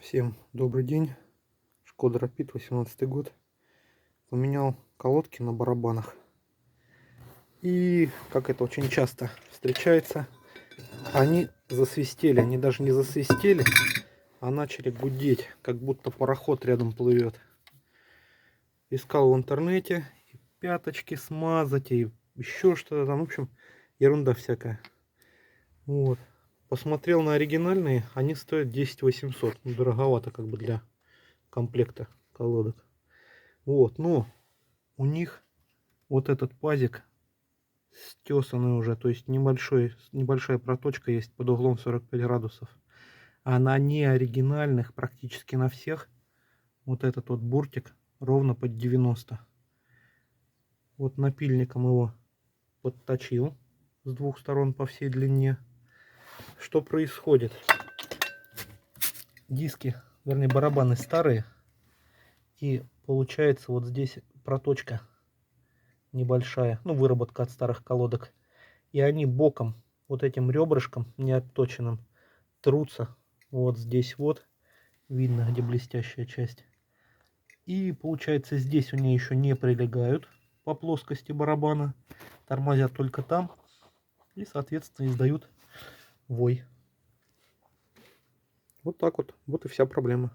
Всем добрый день. Шкода Rapid 18 год. Поменял колодки на барабанах. И, как это очень часто встречается, они засвистели. Они даже не засвистели, а начали гудеть, как будто пароход рядом плывет. Искал в интернете и пяточки смазать, и еще что-то там. В общем, ерунда всякая. Вот. Посмотрел на оригинальные, они стоят 10 800. Ну, дороговато как бы для комплекта колодок. Вот, но у них вот этот пазик стесанный уже, то есть небольшая проточка есть под углом 45 градусов. А на неоригинальных, практически на всех, вот этот вот буртик ровно под 90. Вот напильником его подточил с двух сторон по всей длине. Что происходит? Диски, вернее барабаны старые, и получается вот здесь проточка небольшая, ну выработка от старых колодок, и они боком, вот этим ребрышком неотточенным, трутся вот здесь вот, видно где блестящая часть, и получается здесь у нее еще не прилегают по плоскости барабана, тормозят только там и соответственно издают вой. Вот так вот, вот и вся проблема.